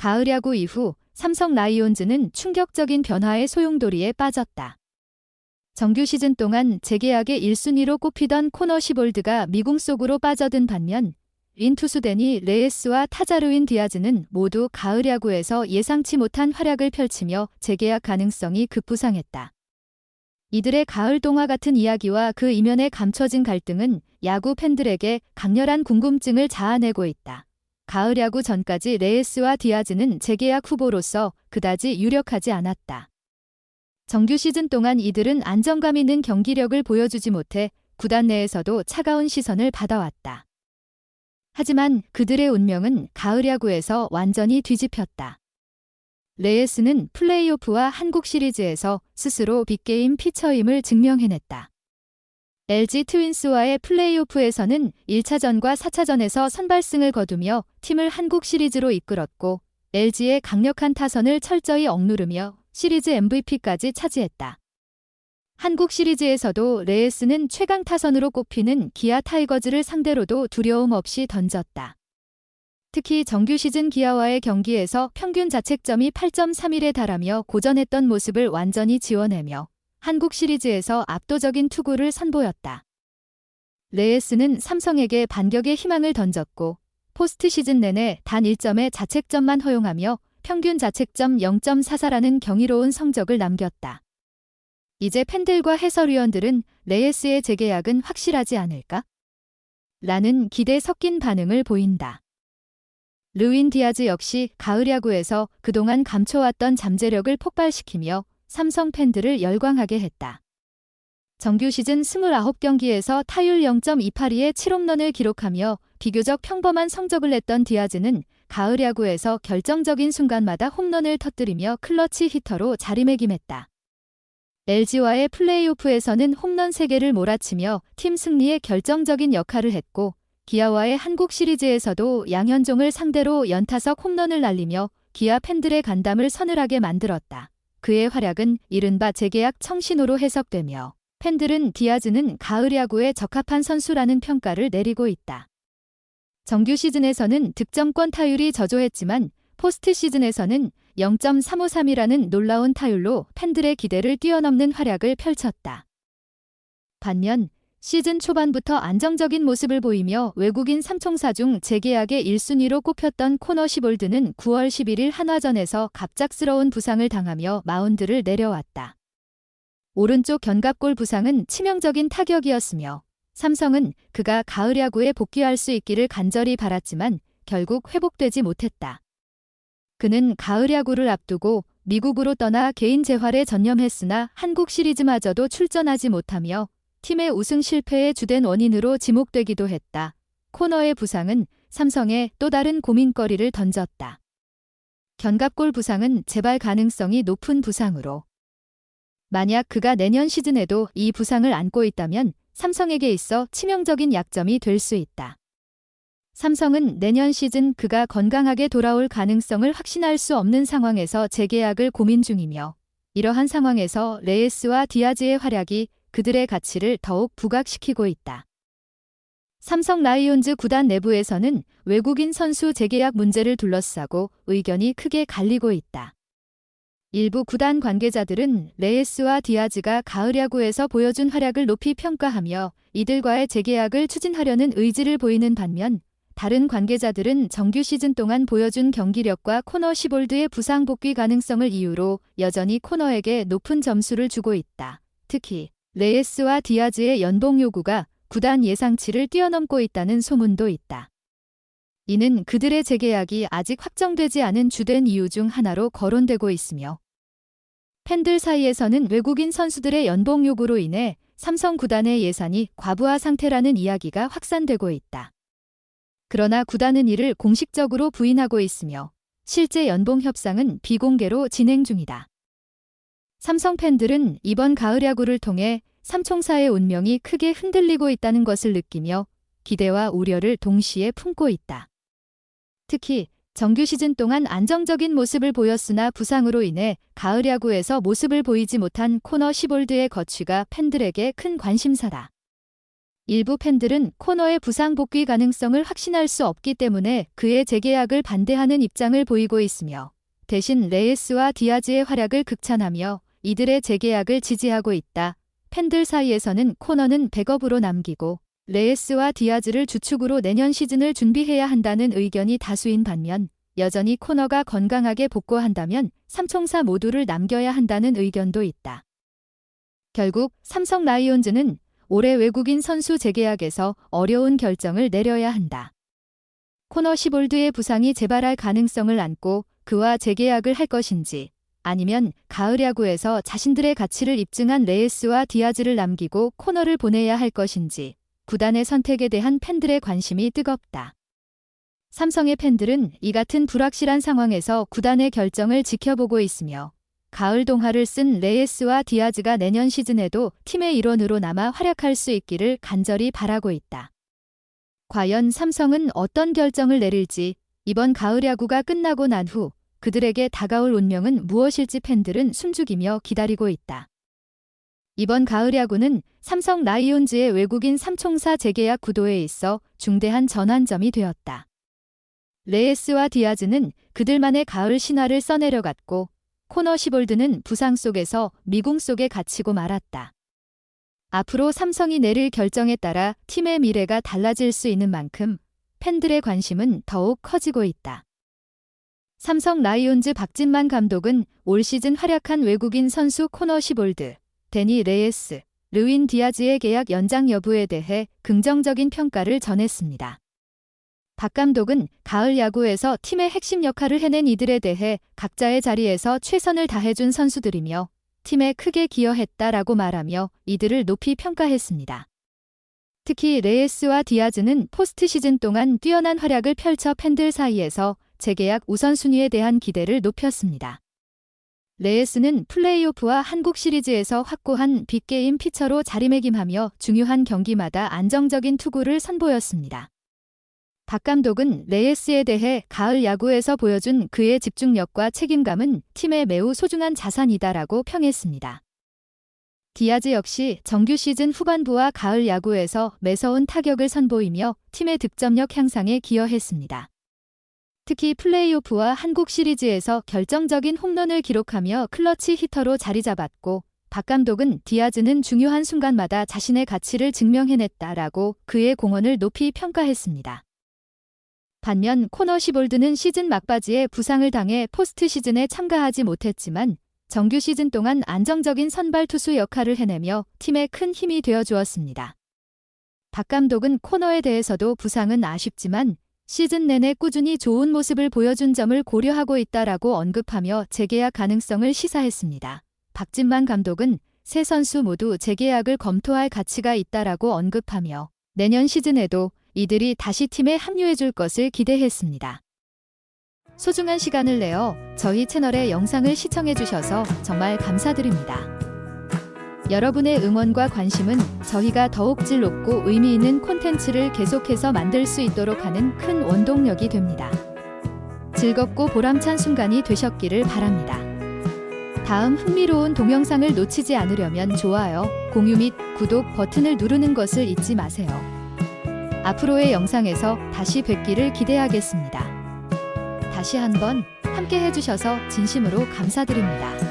가을 야구 이후 삼성 라이온즈는 충격적인 변화의 소용돌이에 빠졌다. 정규 시즌 동안 재계약의 1순위로 꼽히던 코너 시볼드가 미궁 속으로 빠져든 반면 윈투수 데니 레예스와 타자 루인 디아즈는 모두 가을 야구에서 예상치 못한 활약을 펼치며 재계약 가능성이 급부상했다. 이들의 가을 동화 같은 이야기와 그 이면에 감춰진 갈등은 야구 팬들에게 강렬한 궁금증을 자아내고 있다. 가을 야구 전까지 레예스와 디아즈는 재계약 후보로서 그다지 유력하지 않았다. 정규 시즌 동안 이들은 안정감 있는 경기력을 보여주지 못해 구단 내에서도 차가운 시선을 받아왔다. 하지만 그들의 운명은 가을 야구에서 완전히 뒤집혔다. 레예스는 플레이오프와 한국 시리즈에서 스스로 빅게임 피처임을 증명해냈다. LG 트윈스와의 플레이오프에서는 1차전과 4차전에서 선발승을 거두며 팀을 한국 시리즈로 이끌었고 LG의 강력한 타선을 철저히 억누르며 시리즈 MVP까지 차지했다. 한국 시리즈에서도 레예스는 최강 타선으로 꼽히는 기아 타이거즈를 상대로도 두려움 없이 던졌다. 특히 정규 시즌 기아와의 경기에서 평균 자책점이 8.31에 달하며 고전했던 모습을 완전히 지워내며 한국 시리즈에서 압도적인 투구를 선보였다. 레예스는 삼성에게 반격의 희망을 던졌고 포스트 시즌 내내 단 1점의 자책점만 허용하며 평균 자책점 0.44라는 경이로운 성적을 남겼다. 이제 팬들과 해설위원들은 레예스의 재계약은 확실하지 않을까? 라는 기대 섞인 반응을 보인다. 루인 디아즈 역시 가을 야구에서 그동안 감춰왔던 잠재력을 폭발시키며 삼성 팬들을 열광하게 했다. 정규 시즌 29경기에서 타율 0.282의 7홈런을 기록하며 비교적 평범한 성적을 냈던 디아즈는 가을 야구에서 결정적인 순간마다 홈런을 터뜨리며 클러치 히터로 자리매김했다. LG와의 플레이오프에서는 홈런 3개를 몰아치며 팀 승리에 결정적인 역할을 했고 기아와의 한국 시리즈에서도 양현종을 상대로 연타석 홈런을 날리며 기아 팬들의 간담을 서늘하게 만들었다. 그의 활약은 이른바 재계약 청신호로 해석되며 팬들은 디아즈는 가을 야구에 적합한 선수라는 평가를 내리고 있다. 정규 시즌에서는 득점권 타율이 저조했지만 포스트 시즌에서는 0.353이라는 놀라운 타율로 팬들의 기대를 뛰어넘는 활약을 펼쳤다. 반면 시즌 초반부터 안정적인 모습을 보이며 외국인 삼총사 중 재계약의 1순위로 꼽혔던 코너 시볼드는 9월 11일 한화전에서 갑작스러운 부상을 당하며 마운드를 내려왔다. 오른쪽 견갑골 부상은 치명적인 타격이었으며 삼성은 그가 가을 야구에 복귀할 수 있기를 간절히 바랐지만 결국 회복되지 못했다. 그는 가을 야구를 앞두고 미국으로 떠나 개인 재활에 전념했으나 한국 시리즈마저도 출전하지 못하며 팀의 우승 실패의 주된 원인으로 지목되기도 했다. 코너의 부상은 삼성에 또 다른 고민거리를 던졌다. 견갑골 부상은 재발 가능성이 높은 부상으로 만약 그가 내년 시즌에도 이 부상을 안고 있다면 삼성에게 있어 치명적인 약점이 될 수 있다. 삼성은 내년 시즌 그가 건강하게 돌아올 가능성을 확신할 수 없는 상황에서 재계약을 고민 중이며 이러한 상황에서 레예스와 디아즈의 활약이 그들의 가치를 더욱 부각시키고 있다. 삼성 라이온즈 구단 내부에서는 외국인 선수 재계약 문제를 둘러싸고 의견이 크게 갈리고 있다. 일부 구단 관계자들은 레예스와 디아즈가 가을 야구에서 보여준 활약을 높이 평가하며 이들과의 재계약을 추진하려는 의지를 보이는 반면 다른 관계자들은 정규 시즌 동안 보여준 경기력과 코너 시볼드의 부상 복귀 가능성을 이유로 여전히 코너에게 높은 점수를 주고 있다. 특히 레예스와 디아즈의 연봉 요구가 구단 예상치를 뛰어넘고 있다는 소문도 있다. 이는 그들의 재계약이 아직 확정되지 않은 주된 이유 중 하나로 거론되고 있으며 팬들 사이에서는 외국인 선수들의 연봉 요구로 인해 삼성 구단의 예산이 과부하 상태라는 이야기가 확산되고 있다. 그러나 구단은 이를 공식적으로 부인하고 있으며 실제 연봉 협상은 비공개로 진행 중이다. 삼성 팬들은 이번 가을 야구를 통해 삼총사의 운명이 크게 흔들리고 있다는 것을 느끼며 기대와 우려를 동시에 품고 있다. 특히 정규 시즌 동안 안정적인 모습을 보였으나 부상으로 인해 가을 야구에서 모습을 보이지 못한 코너 시볼드의 거취가 팬들에게 큰 관심사다. 일부 팬들은 코너의 부상 복귀 가능성을 확신할 수 없기 때문에 그의 재계약을 반대하는 입장을 보이고 있으며, 대신 레이스와 디아즈의 활약을 극찬하며 이들의 재계약을 지지하고 있다. 팬들 사이에서는 코너는 백업으로 남기고 레이스와 디아즈를 주축으로 내년 시즌을 준비해야 한다는 의견이 다수인 반면, 여전히 코너가 건강하게 복구한다면 삼총사 모두를 남겨야 한다는 의견도 있다. 결국 삼성 라이온즈는 올해 외국인 선수 재계약에서 어려운 결정을 내려야 한다. 코너 시볼드의 부상이 재발할 가능성을 안고 그와 재계약을 할 것인지, 아니면 가을 야구에서 자신들의 가치를 입증한 레이스와 디아즈를 남기고 코너를 보내야 할 것인지, 구단의 선택에 대한 팬들의 관심이 뜨겁다. 삼성의 팬들은 이 같은 불확실한 상황에서 구단의 결정을 지켜보고 있으며, 가을 동화를 쓴 레이스와 디아즈가 내년 시즌에도 팀의 일원으로 남아 활약할 수 있기를 간절히 바라고 있다. 과연 삼성은 어떤 결정을 내릴지, 이번 가을 야구가 끝나고 난 후 그들에게 다가올 운명은 무엇일지 팬들은 숨죽이며 기다리고 있다. 이번 가을 야구는 삼성 라이온즈의 외국인 삼총사 재계약 구도에 있어 중대한 전환점이 되었다. 레이스와 디아즈는 그들만의 가을 신화를 써내려갔고, 코너 시볼드는 부상 속에서 미궁 속에 갇히고 말았다. 앞으로 삼성이 내릴 결정에 따라 팀의 미래가 달라질 수 있는 만큼 팬들의 관심은 더욱 커지고 있다. 삼성 라이온즈 박진만 감독은 올 시즌 활약한 외국인 선수 코너 시볼드, 데니 레이스, 르윈 디아즈의 계약 연장 여부에 대해 긍정적인 평가를 전했습니다. 박 감독은 가을 야구에서 팀의 핵심 역할을 해낸 이들에 대해 각자의 자리에서 최선을 다해준 선수들이며 팀에 크게 기여했다라고 말하며 이들을 높이 평가했습니다. 특히 레이스와 디아즈는 포스트 시즌 동안 뛰어난 활약을 펼쳐 팬들 사이에서 재계약 우선순위에 대한 기대를 높였습니다. 레이스는 플레이오프와 한국 시리즈에서 확고한 빅게임 피처로 자리매김하며 중요한 경기마다 안정적인 투구를 선보였습니다. 박 감독은 레이스에 대해 가을 야구에서 보여준 그의 집중력과 책임감은 팀의 매우 소중한 자산이다라고 평했습니다. 디아즈 역시 정규 시즌 후반부와 가을 야구에서 매서운 타격을 선보이며 팀의 득점력 향상에 기여했습니다. 특히 플레이오프와 한국 시리즈에서 결정적인 홈런을 기록하며 클러치 히터로 자리 잡았고, 박 감독은 디아즈는 중요한 순간마다 자신의 가치를 증명해냈다라고 그의 공헌을 높이 평가했습니다. 반면 코너 시볼드는 시즌 막바지에 부상을 당해 포스트 시즌에 참가하지 못했지만 정규 시즌 동안 안정적인 선발 투수 역할을 해내며 팀에 큰 힘이 되어주었습니다. 박 감독은 코너에 대해서도 부상은 아쉽지만 시즌 내내 꾸준히 좋은 모습을 보여준 점을 고려하고 있다라고 언급하며 재계약 가능성을 시사했습니다. 박진만 감독은 세 선수 모두 재계약을 검토할 가치가 있다라고 언급하며 내년 시즌에도 이들이 다시 팀에 합류해줄 것을 기대했습니다. 소중한 시간을 내어 저희 채널의 영상을 시청해주셔서 정말 감사드립니다. 여러분의 응원과 관심은 저희가 더욱 질 높고 의미 있는 콘텐츠를 계속해서 만들 수 있도록 하는 큰 원동력이 됩니다. 즐겁고 보람찬 순간이 되셨기를 바랍니다. 다음 흥미로운 동영상을 놓치지 않으려면 좋아요, 공유 및 구독 버튼을 누르는 것을 잊지 마세요. 앞으로의 영상에서 다시 뵙기를 기대하겠습니다. 다시 한번 함께 해주셔서 진심으로 감사드립니다.